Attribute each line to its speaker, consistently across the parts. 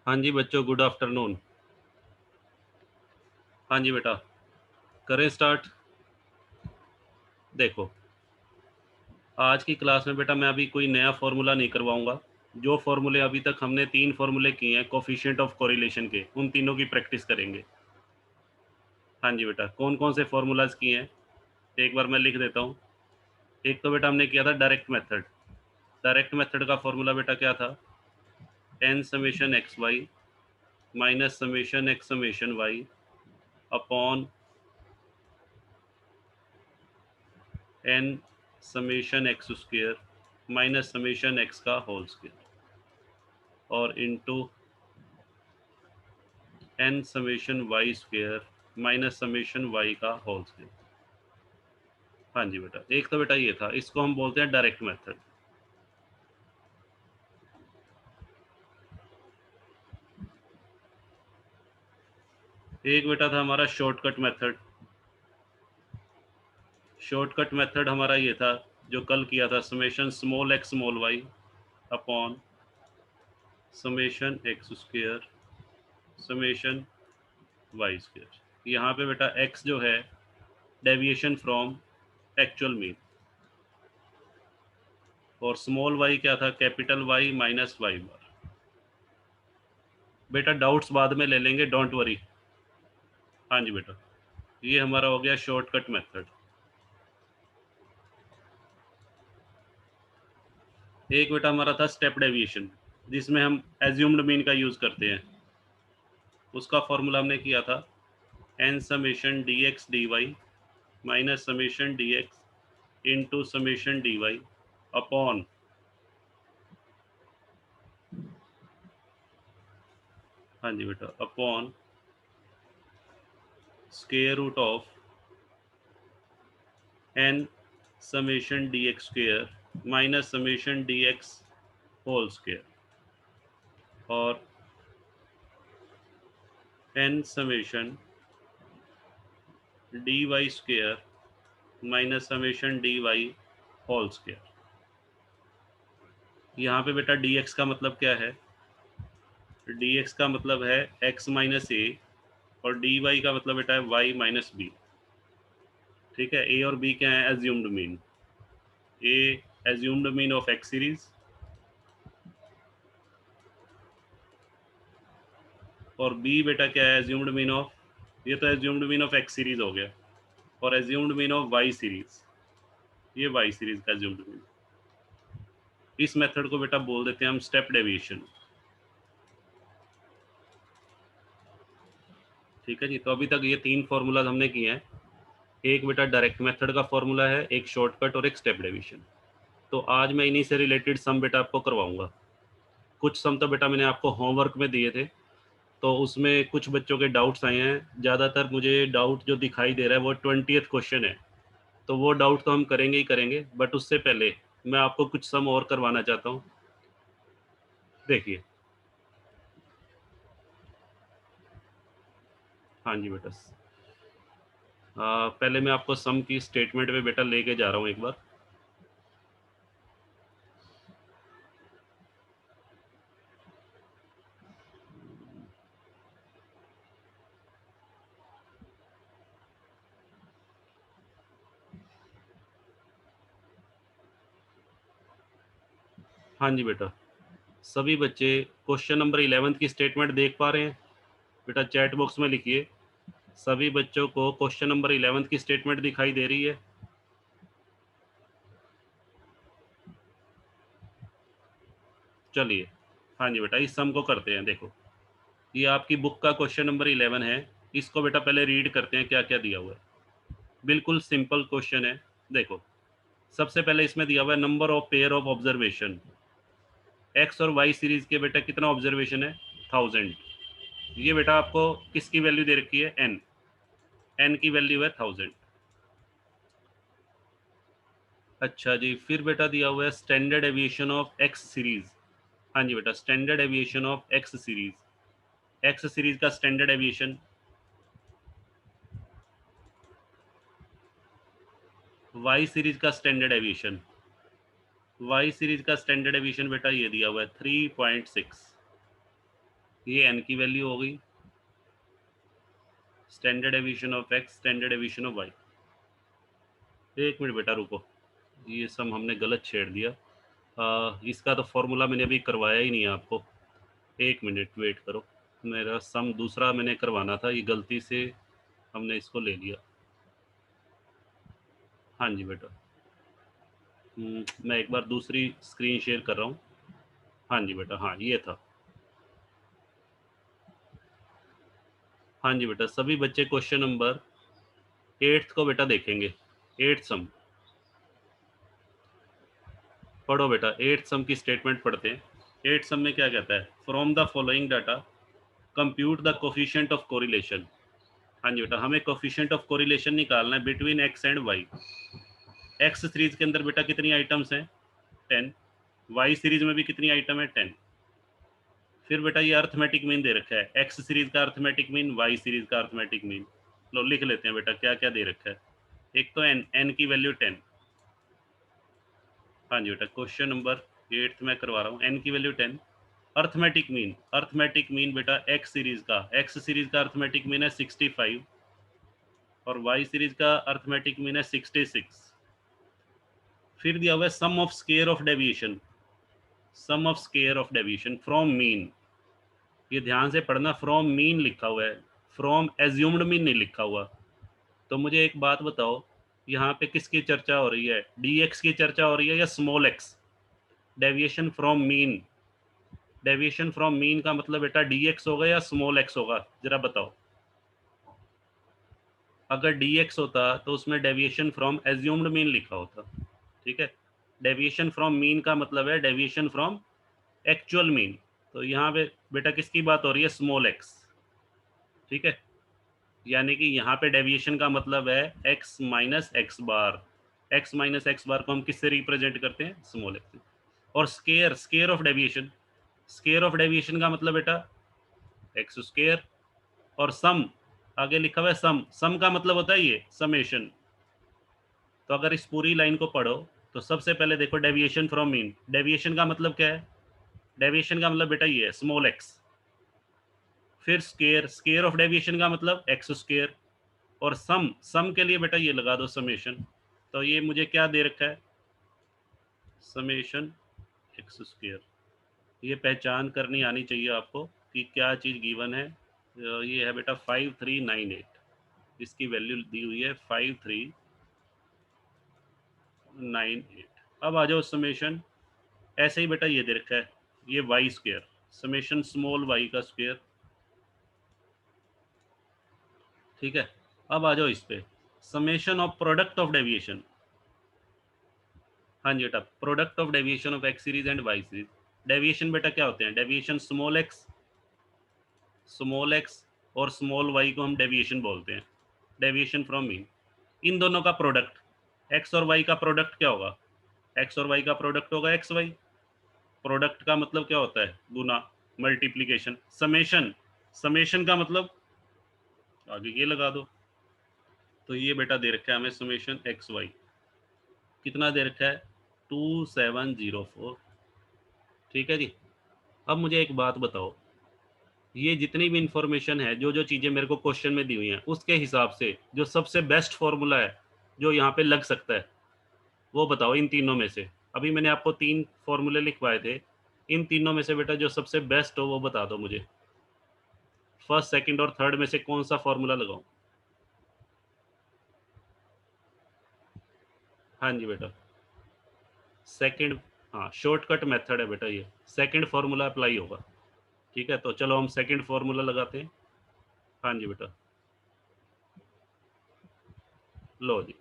Speaker 1: हाँ जी बच्चों, good afternoon. हाँ जी बेटा, करें स्टार्ट। देखो, आज की क्लास में बेटा मैं अभी कोई नया फॉर्मूला नहीं करवाऊंगा। जो फॉर्मूले अभी तक हमने 3 फॉर्मूले किए हैं कोफिशिएंट ऑफ कोरिलेशन के, उन तीनों की प्रैक्टिस करेंगे। हाँ जी बेटा, कौन कौन से फॉर्मूलाज किए हैं एक बार मैं लिख देता हूँ। एक तो बेटा हमने किया था डायरेक्ट मेथड। डायरेक्ट मेथड का फॉर्मूला बेटा क्या था? n summation x y minus summation x summation y upon n summation x square minus summation x का होल स्क्वायर और into n summation y square minus summation y का whole square. हाँ जी बेटा, एक तो बेटा ये था, इसको हम बोलते हैं डायरेक्ट मेथड। एक बेटा था हमारा शॉर्टकट मेथड। शॉर्टकट मेथड हमारा ये था जो कल किया था, summation small x small y upon summation x square summation y square. यहाँ पे बेटा x जो है डेविएशन फ्रॉम एक्चुअल मीन, और स्मॉल y क्या था? Capital Y minus y bar. बेटा डाउट्स बाद में ले लेंगे, डोंट वरी। हाँ जी बेटा, ये हमारा हो गया शॉर्टकट मेथड। एक बेटा हमारा था स्टेप डेविएशन, जिसमें हम एज्यूम्ड मीन का यूज करते हैं। उसका फॉर्मूला हमने किया था n summation d x d y minus summation d x into summation d y upon हाँ जी बेटा upon square root of n summation d x square minus summation d x whole square और n summation d y square minus summation d y whole square. यहाँ पे बेटा dx का मतलब क्या है? dx का मतलब है x माइनस ए, और dy का मतलब बेटा है y माइनस बी। ठीक है, a और b क्या है? Assumed mean. a assumed mean of x series और b बेटा क्या है? एज्यूम्ड मीन ऑफ, ये तो assumed mean of x series हो गया, और assumed mean of y series, ये y सीरीज का एज्यूम्ड मीन। इस मेथड को बेटा बोल देते हैं हम स्टेप डेविएशन। ठीक है जी, तो अभी तक ये 3 फॉर्मूलाज हमने किए हैं। एक बेटा डायरेक्ट मेथड का फॉर्मूला है, एक शॉर्टकट और एक स्टेप डेविएशन। तो आज मैं इन्हीं से रिलेटेड सम बेटा आपको करवाऊंगा। कुछ सम तो बेटा मैंने आपको होमवर्क में दिए थे, तो उसमें कुछ बच्चों के डाउट्स आए हैं। ज़्यादातर मुझे डाउट जो दिखाई दे रहा है वो 20th क्वेश्चन है, तो वो डाउट तो हम करेंगे ही करेंगे, बट उससे पहले मैं आपको कुछ सम और करवाना चाहता हूँ। देखिए, हाँ जी बेटा, पहले मैं आपको सम की स्टेटमेंट में बेटा लेके जा रहा हूँ एक बार। हाँ जी बेटा, सभी बच्चे क्वेश्चन नंबर 11 की स्टेटमेंट देख पा रहे हैं? बेटा चैट बॉक्स में लिखिए, सभी बच्चों को क्वेश्चन नंबर 11 की स्टेटमेंट दिखाई दे रही है? चलिए, हाँ जी बेटा, इस सम को करते हैं। देखो, ये आपकी बुक का क्वेश्चन नंबर 11 है। इसको बेटा पहले रीड करते हैं क्या क्या दिया हुआ है। बिल्कुल सिंपल क्वेश्चन है। देखो, सबसे पहले इसमें दिया हुआ है number of pair of observation. X और वाई सीरीज के बेटा कितना ऑब्जर्वेशन है? 1000। ये बेटा आपको किसकी वैल्यू दे रखी है? एन। एन की वैल्यू है 1000। अच्छा जी, फिर बेटा दिया हुआ है standard deviation of x series. हाँ जी बेटा, standard deviation of x series. X series का स्टैंडर्ड एविएशन, वाई सीरीज का स्टैंडर्ड एविएशन। वाई सीरीज का स्टैंडर्ड एविएशन बेटा ये दिया हुआ है 3.6। ये एन की वैल्यू हो गई, standard deviation of x, standard deviation of y. एक मिनट बेटा रुको, ये सम हमने गलत छेड़ दिया। इसका तो फॉर्मूला मैंने अभी करवाया ही नहीं है आपको, एक मिनट वेट करो। मेरा सम दूसरा मैंने करवाना था, ये गलती से हमने इसको ले लिया। हाँ जी बेटा, मैं एक बार दूसरी स्क्रीन शेयर कर रहा हूँ। हाँ जी बेटा, हाँ ये था। हाँ जी बेटा, सभी बच्चे क्वेश्चन नंबर 8 को बेटा देखेंगे। 8 सम पढ़ो बेटा, 8 सम की स्टेटमेंट पढ़ते हैं। 8 सम में क्या कहता है, from the following data compute the coefficient of correlation. हाँ जी बेटा, हमें कोफिशिएंट ऑफ कोरिलेशन निकालना है between x and y. X series के अंदर बेटा कितनी आइटम्स हैं, 10। वाई सीरीज में भी कितनी आइटम है, 10। फिर बेटा ये अर्थमेटिक मीन दे रखा है, एक्स सीरीज का अर्थमेटिक मीन, वाई सीरीज का अर्थमेटिक मीन। लो लिख लेते हैं बेटा क्या क्या दे रखा है। एक तो एन, एन की वैल्यू 10। हाँ जी बेटा, क्वेश्चन नंबर 8 में करवा रहा हूँ, एन की value 10। Arithmetic mean, arithmetic mean बेटा एक्स सीरीज का अर्थमेटिक मीन है 65 और वाई सीरीज का अर्थमेटिक मीन है 66। फिर दिया हुआ है sum of square of deviation, sum of square of deviation from mean. ये ध्यान से पढ़ना, फ्रॉम मीन लिखा हुआ है, फ्रॉम एज्यूम्ड मीन नहीं लिखा हुआ। तो मुझे एक बात बताओ, यहाँ पे किसकी चर्चा हो रही है, डी एक्स की चर्चा हो रही है या small x? Deviation from mean, deviation from mean का मतलब बेटा डी एक्स होगा या स्मॉल एक्स होगा, जरा बताओ। अगर डी एक्स होता तो उसमें डेविएशन फ्रॉम एज्यूम्ड मीन लिखा होता, ठीक है। डेविएशन फ्रॉम मीन का मतलब है डेविएशन फ्रॉम एक्चुअल मीन। तो यहाँ पे बेटा किसकी बात हो रही है, स्मॉल एक्स, ठीक है। यानी कि यहाँ पे डेविएशन का मतलब है x माइनस एक्स बार। x माइनस एक्स बार को हम किससे रिप्रेजेंट करते हैं, स्मॉल एक्स। और square, square of deviation, square of deviation का मतलब बेटा एक्स स्केयर। और सम, आगे लिखा हुआ है सम, सम का मतलब होता है ये समेशन। तो अगर इस पूरी लाइन को पढ़ो तो सबसे पहले देखो डेविएशन फ्रॉम मीन, डेविएशन का मतलब क्या है, डेविएशन का मतलब बेटा ये है स्मॉल एक्स। फिर स्केयर, स्केयर ऑफ डेविएशन का मतलब एक्स स्केयर। और सम, सम के लिए बेटा ये लगा दो समेशन। तो ये मुझे क्या दे रखा है, समेशन एक्स स्क्वायर। ये पहचान करनी आनी चाहिए आपको कि क्या चीज़ गिवन है। ये है बेटा 5398, इसकी वैल्यू दी हुई है 5398। अब आ जाओ समेशन, ऐसे ही बेटा ये दे रखा है, ये y square, summation small y का स्क्वायर, ठीक है। अब आ जाओ इस पे, summation of product of deviation. हाँ जी बेटा, product of deviation of x series and y series. Deviation बेटा क्या होते हैं, deviation small x, small x और स्मॉल वाई को हम डेविएशन बोलते हैं, डेविएशन फ्रॉम मीन। इन दोनों का प्रोडक्ट, एक्स और वाई का प्रोडक्ट क्या होगा, एक्स और वाई का प्रोडक्ट होगा एक्स वाई। प्रोडक्ट का मतलब क्या होता है, गुना, मल्टीप्लीकेशन। समेशन, समेशन का मतलब आगे ये लगा दो। तो ये बेटा दे रखा है हमें समेशन एक्स वाई, कितना दे रखा है, 2704, ठीक है जी। अब मुझे एक बात बताओ, ये जितनी भी इंफॉर्मेशन है, जो जो चीज़ें मेरे को क्वेश्चन में दी हुई हैं, उसके हिसाब से जो सबसे बेस्ट फॉर्मूला है जो यहाँ पे लग सकता है वो बताओ इन तीनों में से। अभी मैंने आपको 3 फॉर्मूले लिखवाए थे, इन तीनों में से बेटा जो सबसे बेस्ट हो वो बता दो मुझे। फर्स्ट, सेकंड और थर्ड में से कौन सा फॉर्मूला लगाऊं? हाँ जी बेटा, सेकंड, हाँ शॉर्टकट मेथड है बेटा, ये सेकंड फॉर्मूला अप्लाई होगा, ठीक है। तो चलो हम सेकंड फॉर्मूला लगाते हैं। हाँ जी बेटा, लो जी।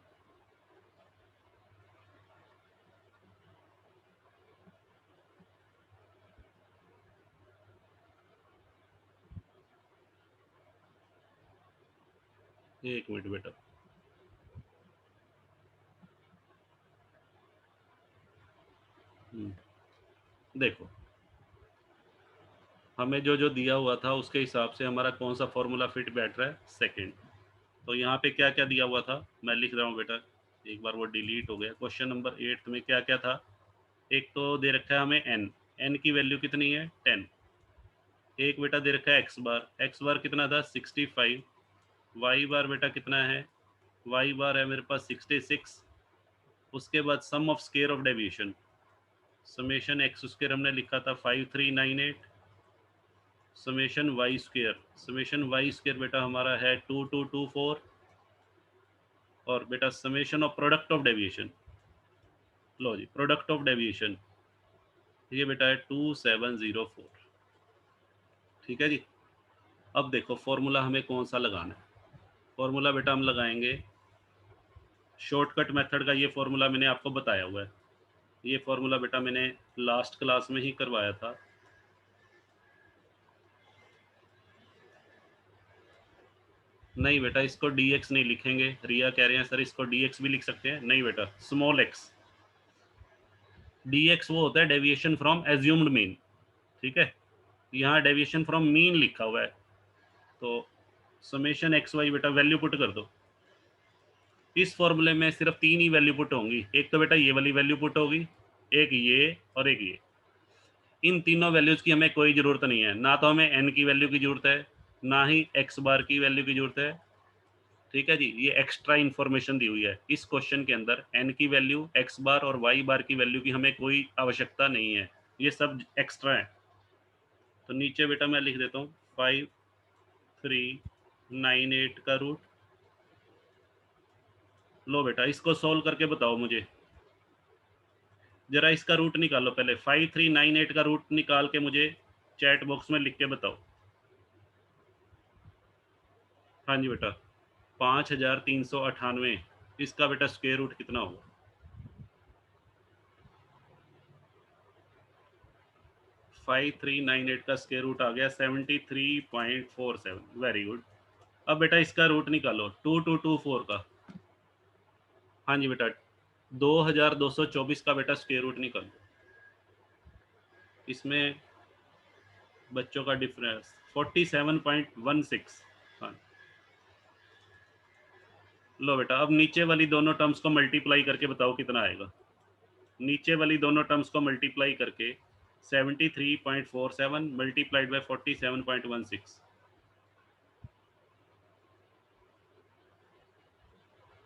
Speaker 1: एक मिनट बेटा, देखो हमें जो जो दिया हुआ था उसके हिसाब से हमारा कौन सा फॉर्मूला फिट बैठ रहा है, सेकंड। तो यहाँ पे क्या क्या दिया हुआ था मैं लिख रहा हूँ बेटा, एक बार वो डिलीट हो गया। क्वेश्चन नंबर 8 में क्या क्या था, एक तो दे रखा है हमें एन, एन की वैल्यू कितनी है, 10। एक बेटा दे रखा है एक्स बार कितना था 65, वाई बार बेटा कितना है, वाई बार है मेरे पास 66, उसके बाद sum of square of deviation, summation x square हमने लिखा था 5398, समेशन वाई स्क्वायर बेटा हमारा है 2224, और बेटा summation of product of deviation, लो जी प्रोडक्ट ऑफ डेविएशन ये बेटा है 2704। ठीक है जी। अब देखो फॉर्मूला हमें कौन सा लगाना है। फॉर्मूला बेटा हम लगाएंगे शॉर्टकट मेथड का, ये फॉर्मूला मैंने आपको बताया हुआ है, ये फॉर्मूला बेटा मैंने लास्ट क्लास में ही करवाया था। नहीं बेटा इसको dx नहीं लिखेंगे, रिया कह रहे हैं सर इसको dx भी लिख सकते हैं, नहीं बेटा स्मॉल x, dx वो होता है डेविएशन फ्रॉम एज्यूम्ड मीन। ठीक है, यहाँ डेविएशन फ्रॉम मीन लिखा हुआ है, तो समेशन एक्स वाई बेटा वैल्यू पुट कर दो। इस फॉर्मूले में सिर्फ तीन ही वैल्यू पुट होंगी, एक तो बेटा ये वाली वैल्यू पुट होगी, एक ये और एक ये। इन तीनों वैल्यूज की हमें कोई ज़रूरत नहीं है, ना तो हमें n की वैल्यू की ज़रूरत है, ना ही x बार की वैल्यू की ज़रूरत है। ठीक है जी, ये एक्स्ट्रा इन्फॉर्मेशन दी हुई है इस क्वेश्चन के अंदर, n की वैल्यू, x बार और y बार की वैल्यू की हमें कोई आवश्यकता नहीं है, ये सब एक्स्ट्रा है। तो नीचे बेटा मैं लिख देता हूँ 5398 का रूट। लो बेटा इसको सोल्व करके बताओ मुझे, जरा इसका रूट निकालो पहले, 5398 का रूट निकाल के मुझे चैट बॉक्स में लिख के बताओ। हाँ जी बेटा 5398, इसका बेटा स्क्वायर रूट कितना होगा? 5398 का स्क्वायर रूट आ गया 73.47, वेरी गुड। अब बेटा इसका रूट निकालो 2224 का। हाँ जी बेटा 2224 का बेटा स्क्वायर रूट निकालो, इसमें बच्चों का डिफरेंस 47.16। हाँ लो बेटा अब नीचे वाली दोनों टर्म्स को मल्टीप्लाई करके बताओ कितना आएगा। नीचे वाली दोनों टर्म्स को मल्टीप्लाई करके 73.47 मल्टीप्लाइड बाय 47.16,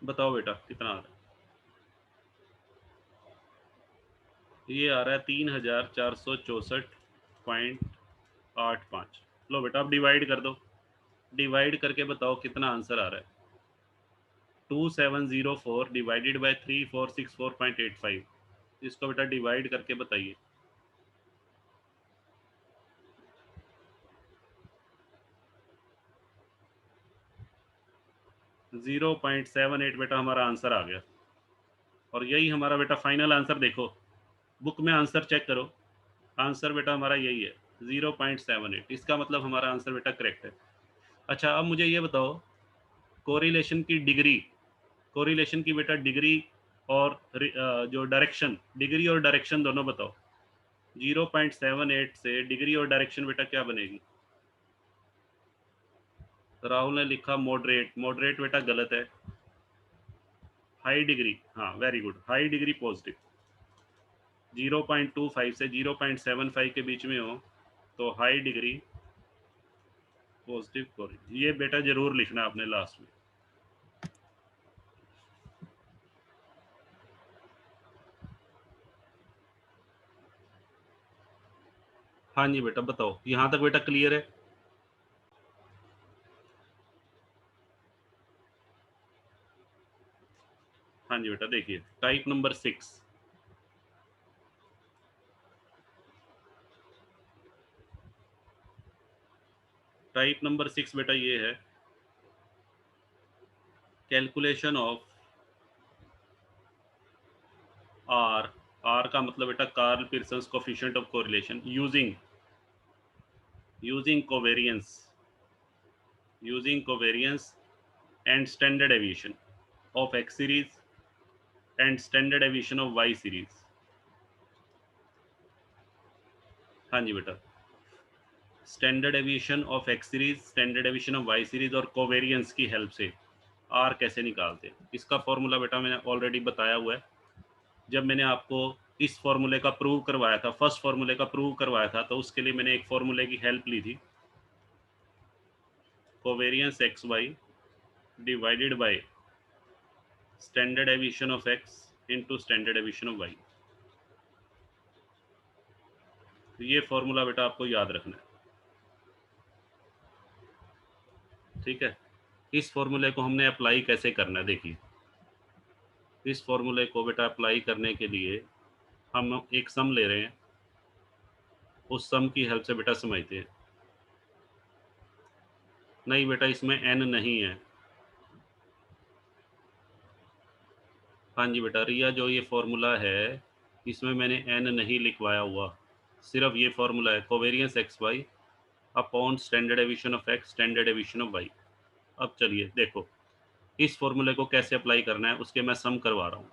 Speaker 1: बताओ बेटा कितना आ रहा है? ये आ रहा है 3464.85। लो बेटा अब डिवाइड कर दो, डिवाइड करके बताओ कितना आंसर आ रहा है। 2704 डिवाइडेड बाय 3464.85, इसको बेटा डिवाइड करके बताइए। 0.78 बेटा हमारा आंसर आ गया, और यही हमारा बेटा फाइनल आंसर। देखो बुक में आंसर चेक करो, आंसर बेटा हमारा यही है 0.78, इसका मतलब हमारा आंसर बेटा करेक्ट है। अच्छा अब मुझे ये बताओ कोरिलेशन की डिग्री, कोरिलेशन की बेटा डिग्री और जो डायरेक्शन, डिग्री और डायरेक्शन दोनों बताओ। 0.78 से डिग्री और डायरेक्शन बेटा क्या बनेगी? राहुल ने लिखा मॉडरेट, मॉडरेट बेटा गलत है, हाई डिग्री, हाँ very good, high degree positive. 0.25 से 0.75 के बीच में हो तो हाई डिग्री पॉजिटिव कोरिलेशन, ये बेटा जरूर लिखना आपने लास्ट में। हाँ जी बेटा बताओ, यहाँ तक बेटा क्लियर है? हाँ जी बेटा देखिए टाइप नंबर 6, टाइप नंबर 6 बेटा ये है कैलकुलेशन ऑफ आर, आर का मतलब बेटा Karl Pearson coefficient of correlation using, using covariance, using covariance and standard deviation of x series and standard deviation of y series. हाँ जी बेटा standard deviation of x series, standard deviation of y series और covariance की help से R कैसे निकालते हैं, इसका फॉर्मूला बेटा मैंने ऑलरेडी बताया हुआ है जब मैंने आपको इस फॉर्मूले का प्रूव करवाया था, फर्स्ट फॉर्मूले का प्रूव करवाया था, तो उसके लिए मैंने एक फॉर्मूले की हेल्प ली थी, covariance x y divided by standard deviation of x into standard deviation of y. तो ये फॉर्मूला बेटा आपको याद रखना है, ठीक है। इस फॉर्मूले को हमने अप्लाई कैसे करना है, देखिए इस फॉर्मूले को बेटा अप्लाई करने के लिए हम एक सम ले रहे हैं, उस सम की हेल्प से बेटा समझते हैं। नहीं बेटा इसमें एन नहीं है। हाँ जी बेटा, रिया जो ये फॉर्मूला है इसमें मैंने एन नहीं लिखवाया हुआ, सिर्फ ये फॉर्मूला है covariance x y upon standard deviation of x standard deviation of y. अब चलिए देखो इस फॉर्मूले को कैसे अप्लाई करना है उसके मैं सम करवा रहा हूँ।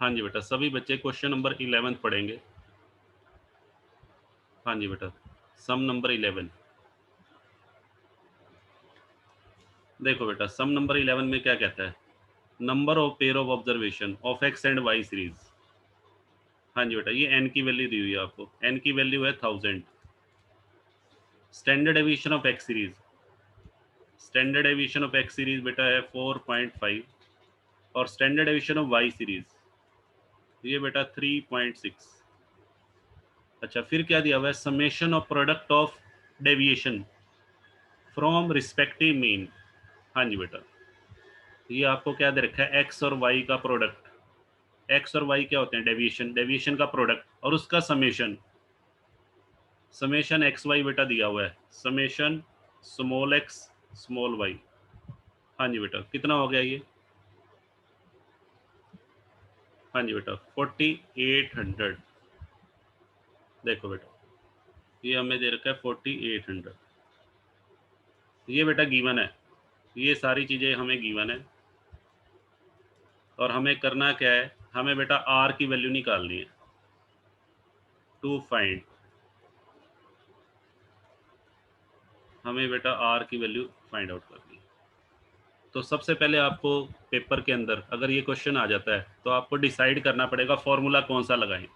Speaker 1: हाँ जी बेटा, सभी बच्चे क्वेश्चन नंबर 11 पढ़ेंगे। हाँ जी बेटा, सम नंबर 11। देखो बेटा सम नंबर 11 में क्या कहता है, number of pair of observation of x and y series. हाँ जी बेटा, ये एन की वैल्यू दी हुई है आपको, एन की वैल्यू है 1000। Standard deviation of x series, standard deviation of x series बेटा है 4.5 और standard deviation of y series ये बेटा 3.6। अच्छा फिर क्या दिया हुआ है, summation of product of deviation from respective mean. हाँ जी बेटा, ये आपको क्या दे रखा है, एक्स और वाई का प्रोडक्ट। एक्स और वाई क्या होते हैं, डेविएशन, डेविएशन का प्रोडक्ट और उसका समेशन। समेशन एक्स वाई बेटा दिया हुआ है, summation small x small y. हाँ जी बेटा, कितना हो गया ये, हाँ जी बेटा 4800। देखो बेटा ये हमें दे रखा है 4800, ये बेटा गिवन है, ये सारी चीज़ें हमें गिवन है और हमें करना क्या है, हमें बेटा आर की वैल्यू निकालनी है टू फाइंड। हमें बेटा आर की वैल्यू फाइंड आउट करनी है। तो सबसे पहले आपको पेपर के अंदर अगर ये क्वेश्चन आ जाता है तो आपको डिसाइड करना पड़ेगा फॉर्मूला कौन सा लगाएं।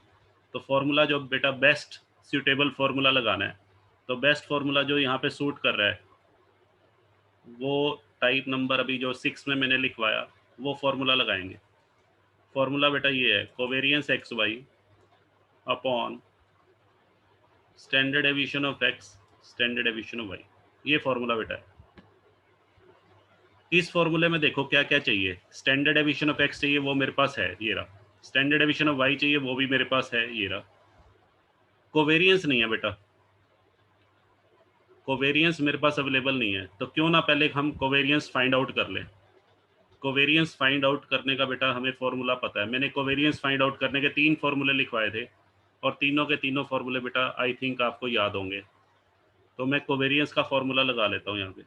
Speaker 1: तो फॉर्मूला जो बेटा बेस्ट सूटेबल फॉर्मूला लगाना है, तो बेस्ट फॉर्मूला जो यहाँ पे सूट कर रहा है वो टाइप नंबर अभी जो 6 में मैंने लिखवाया वो फॉर्मूला लगाएंगे। फॉर्मूला बेटा ये है covariance x y upon standard deviation of x standard deviation of y, ये फॉर्मूला बेटा है। इस फॉर्मूले में देखो क्या क्या चाहिए, स्टैंडर्ड डेविएशन ऑफ एक्स चाहिए वो मेरे पास है, ये रहा। स्टैंडर्ड डेविएशन ऑफ वाई चाहिए वो भी मेरे पास है, ये रहा। कोवेरियंस नहीं है बेटा, कोवेरियंस मेरे पास अवेलेबल नहीं है, तो क्यों ना पहले हम कोवेरियंस फाइंड आउट कर लें। कोवेरियंस फाइंड आउट करने का बेटा हमें फॉर्मूला पता है, मैंने कोवेरियंस फाइंड आउट करने के 3 फॉर्मूले लिखवाए थे और तीनों के तीनों फॉर्मूले बेटा आई थिंक आपको याद होंगे। तो मैं कोवेरियंस का फॉर्मूला लगा लेता हूँ यहाँ पे।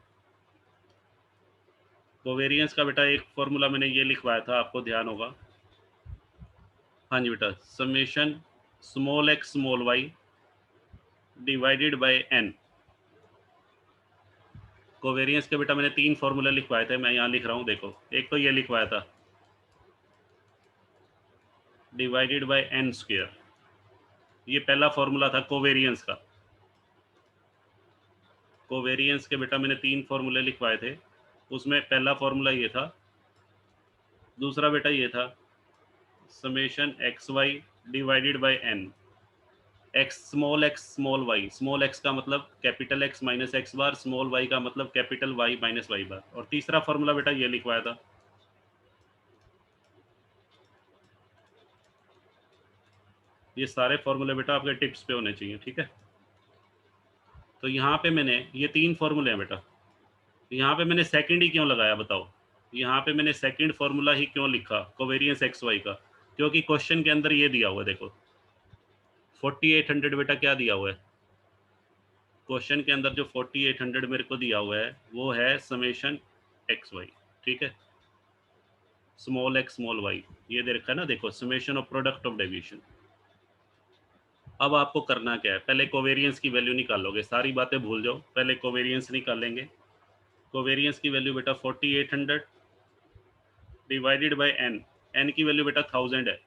Speaker 1: कोवेरियंस का बेटा एक फॉर्मूला मैंने ये लिखवाया था, आपको ध्यान होगा। हाँ जी बेटा, summation small x small y divided by N. Covariance के बेटा मैंने 3 फॉर्मूला लिखवाए थे, मैं यहाँ लिख रहा हूँ देखो। एक तो ये लिखवाया था डिवाइडेड बाय एन स्क्वायर, ये पहला फॉर्मूला था कोवेरियंस का। कोवेरियंस के बेटा मैंने 3 फॉर्मूले लिखवाए थे, उसमें पहला फॉर्मूला ये था, दूसरा बेटा ये था summation x y divided by N, x small y, small x का मतलब capital x minus x bar, small y का मतलब capital y minus y bar, और तीसरा फॉर्मूला बेटा ये लिखवाया था। ये सारे फॉर्मूले बेटा आपके टिप्स पे होने चाहिए, ठीक है। तो यहाँ पे मैंने ये 3 फॉर्मूले हैं बेटा, यहाँ पे मैंने सेकंड ही क्यों लगाया बताओ, यहाँ पे मैंने सेकंड फॉर्मूला ही क्यों लिखा कोवेरियंस एक्स वाई का, क्योंकि क्वेश्चन के अंदर ये दिया हुआ है देखो 4800 बेटा क्या दिया हुआ है, क्वेश्चन के अंदर जो 4800 मेरे को दिया हुआ है वो है समेशन एक्स वाई, ठीक है, स्मॉल एक्स स्मॉल वाई, ये दे रखा है ना देखो, summation of product of deviation. अब आपको करना क्या है, पहले कोवेरियंस की वैल्यू निकालोगे, सारी बातें भूल जाओ, पहले कोवेरियंस निकालेंगे। कोवेरियंस की वैल्यू बेटा 4800 डिवाइडेड बाय एन, एन की वैल्यू बेटा 1000 है,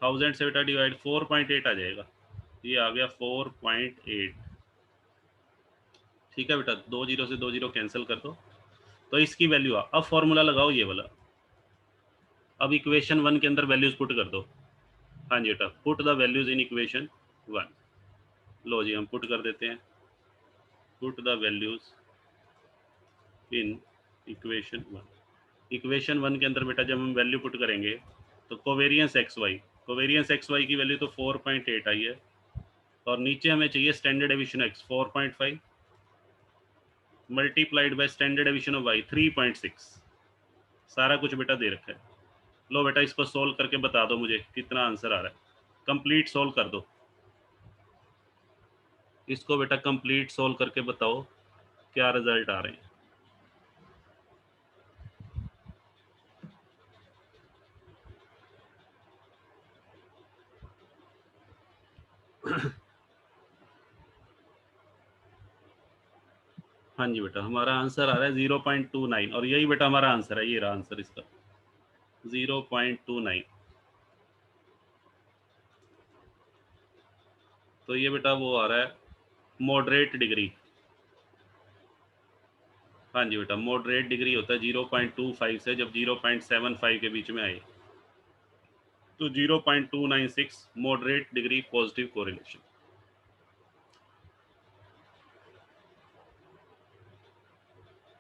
Speaker 1: 1000 से बेटा डिवाइड 4.8 आ जाएगा, ये आ गया 4.8। ठीक है बेटा, 2 जीरो से 2 जीरो कैंसिल कर दो, तो इसकी वैल्यू अब फॉर्मूला लगाओ ये वाला, अब इक्वेशन 1 के अंदर वैल्यूज पुट कर दो। हाँ जी बेटा, put the values in equation 1। लो जी हम पुट कर देते हैं, put the values in equation 1। Equation 1 के अंदर बेटा जब हम वैल्यू पुट करेंगे तो covariance x y, covariance x y की वैल्यू तो 4.8 आई है, और नीचे हमें चाहिए standard deviation x 4.5 multiplied by standard deviation of y 3.6। सारा कुछ बेटा दे रखा है। लो बेटा इसको सोल्व करके बता दो मुझे कितना आंसर आ रहा है, कंप्लीट सोल्व कर दो इसको बेटा, कंप्लीट सोल्व करके बताओ क्या रिजल्ट आ रहे हैं। हाँ जी बेटा, हमारा आंसर आ रहा है 0.29, और यही बेटा हमारा आंसर है, ये रहा आंसर इसका 0.29। तो ये बेटा वो आ रहा है मॉडरेट डिग्री। हाँ जी बेटा, मॉडरेट डिग्री होता है 0.25 से जब 0.75 के बीच में आए, तो 0.296 मॉडरेट डिग्री पॉजिटिव कोरिलेशन।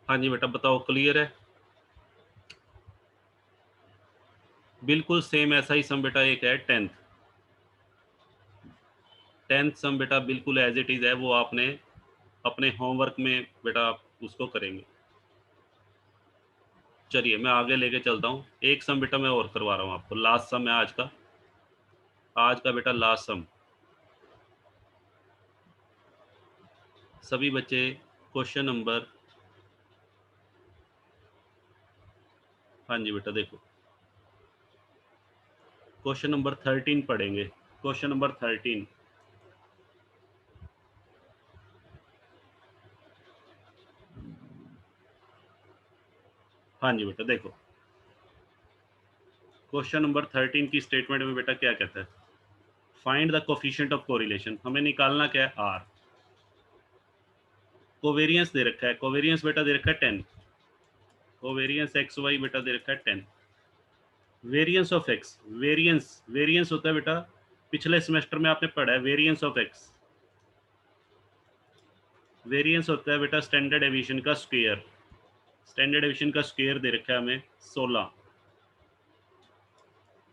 Speaker 1: हाँ जी बेटा बताओ, क्लियर है? बिल्कुल सेम ऐसा ही सम बेटा एक है 10th सम बेटा, बिल्कुल एज इट इज है, वो आपने अपने होमवर्क में बेटा आप उसको करेंगे। चलिए मैं आगे लेके चलता हूँ, एक सम बेटा मैं और करवा रहा हूँ आपको, लास्ट सम है आज का बेटा लास्ट सम। सभी बच्चे क्वेश्चन नंबर, हाँ जी बेटा देखो, क्वेश्चन नंबर 13 पढ़ेंगे, क्वेश्चन नंबर 13। हाँ जी बेटा देखो, क्वेश्चन नंबर 13 की स्टेटमेंट में बेटा क्या कहता है, find the coefficient of correlation, हमें निकालना क्या है आर। कोवेरियंस दे रखा है, कोवेरियंस बेटा दे रखा है 10, कोवेरियंस एक्स वाई बेटा दे रखा है 10। Variance of x, variance variance होता है बेटा, पिछले सेमेस्टर में आपने पढ़ा है वेरियंस ऑफ एक्स, वेरियंस होता है बेटा स्टैंडर्ड एविएशन का स्क्वायर, स्टैंडर्ड एविएशन का स्क्वायर दे रखा है हमें 16,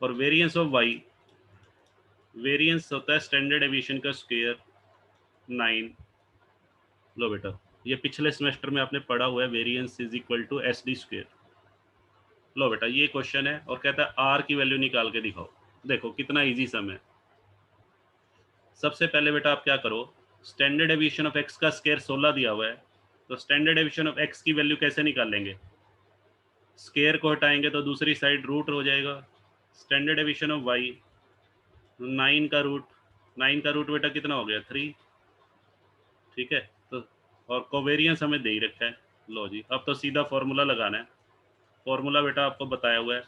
Speaker 1: और वेरियंस ऑफ वाई, वेरियंस होता है स्टैंडर्ड एविएशन का स्क्वायर 9। लो बेटा, ये पिछले सेमेस्टर में आपने पढ़ा हुआ है, variance is equal to S D square. लो बेटा ये क्वेश्चन है और कहता है आर की वैल्यू निकाल के दिखाओ। देखो कितना इजी सम है। सबसे पहले बेटा आप क्या करो, स्टैंडर्ड एविएशन ऑफ एक्स का स्क्वायर 16 दिया हुआ है, तो स्टैंडर्ड एविएशन ऑफ एक्स की वैल्यू कैसे निकालेंगे, स्क्वायर को हटाएंगे तो दूसरी साइड रूट हो जाएगा। स्टैंडर्ड एविएशन ऑफ वाई 9 का रूट, 9 का रूट बेटा कितना हो गया 3। ठीक है, तो और कोवेरियंस हमें दे ही रखा है। लो जी अब तो सीधा फॉर्मूला लगाना है, फॉर्मूला बेटा आपको बताया हुआ है,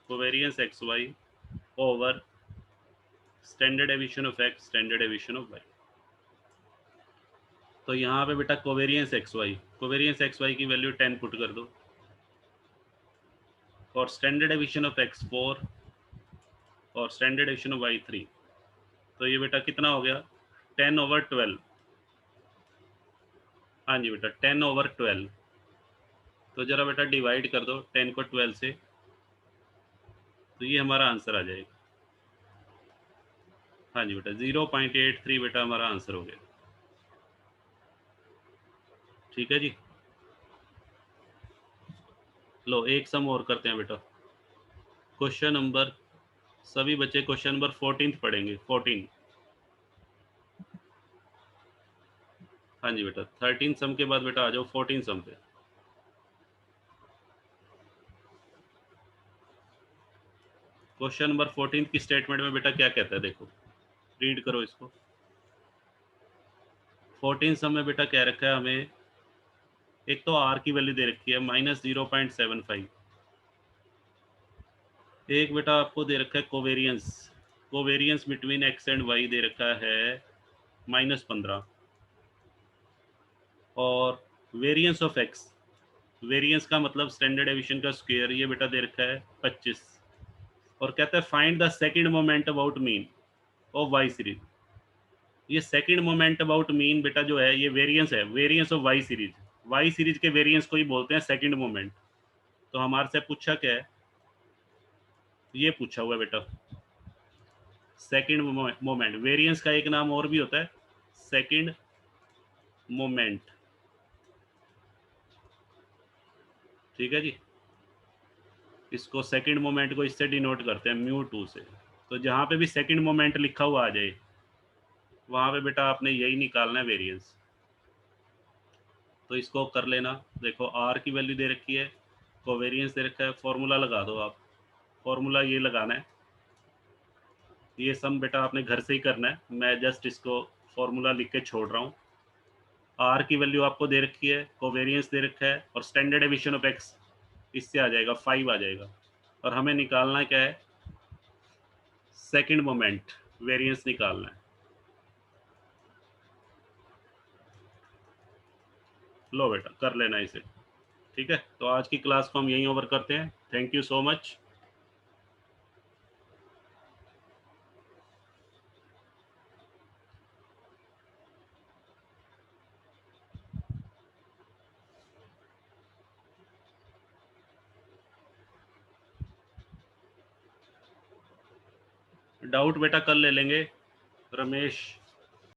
Speaker 1: covariance x y over standard deviation of x standard deviation of y. तो यहाँ पे बेटा covariance x y, covariance x y की वैल्यू 10 पुट कर दो, और स्टैंडर्ड एविएशन ऑफ एक्स 4 और स्टैंडर्ड एविएशन ऑफ वाई 3। तो ये बेटा कितना हो गया 10/12। हाँ जी बेटा 10/12। तो जरा बेटा डिवाइड कर दो 10 को 12 से, तो ये हमारा आंसर आ जाएगा। हाँ जी बेटा 0.83 बेटा हमारा आंसर हो गया। ठीक है जी, लो एक सम और करते हैं बेटा, क्वेश्चन नंबर, सभी बच्चे क्वेश्चन नंबर 14 पढ़ेंगे 14। हाँ जी बेटा 13 सम के बाद बेटा आ जाओ 14 सम पे। क्वेश्चन नंबर 14 की स्टेटमेंट में बेटा क्या कहता है, देखो रीड करो इसको। 14 सम में बेटा क्या रखा है हमें, एक तो आर की वैल्यू दे रखी है -0.75, एक बेटा आपको दे रखा है covariance, covariance between x and why they रखा है -15, और वेरियंस ऑफ एक्स, वेरियंस का मतलब स्टैंडर्ड डेविएशन का स्क्वायर, ये बेटा दे रखा है 25, और कहता है find the second moment about mean of y series. ये सेकंड मोमेंट अबाउट मीन बेटा जो है ये वेरियंस है, variance of y series, y series के वेरियंस को ही बोलते हैं सेकंड मोमेंट। तो हमारे से पूछा क्या है, ये पूछा हुआ है बेटा सेकंड मोमेंट, वेरियंस का एक नाम और भी होता है सेकंड मोमेंट, ठीक है जी। इसको सेकंड मोमेंट को इससे डिनोट करते हैं μ2 से। तो जहाँ पे भी सेकंड मोमेंट लिखा हुआ आ जाए वहाँ पे बेटा आपने यही निकालना है वेरियंस। तो इसको कर लेना, देखो आर की वैल्यू दे रखी है, कोवेरियंस दे रखा है, फॉर्मूला लगा दो आप, फॉर्मूला ये लगाना है, ये सम बेटा आपने घर से ही करना है, मैं जस्ट इसको फॉर्मूला लिख के छोड़ रहा हूँ। आर की वैल्यू आपको दे रखी है, कोवेरियंस दे रखा है, और स्टैंडर्ड डेविएशन ऑफ एक्स इससे आ जाएगा 5 आ जाएगा, और हमें निकालना क्या है, सेकंड मोमेंट, वेरिएंस निकालना है। लो बेटा कर लेना इसे, ठीक है। तो आज की क्लास को हम यहीं ओवर करते हैं, thank you so much. Doubt बेटा कल ले लेंगे, रमेश।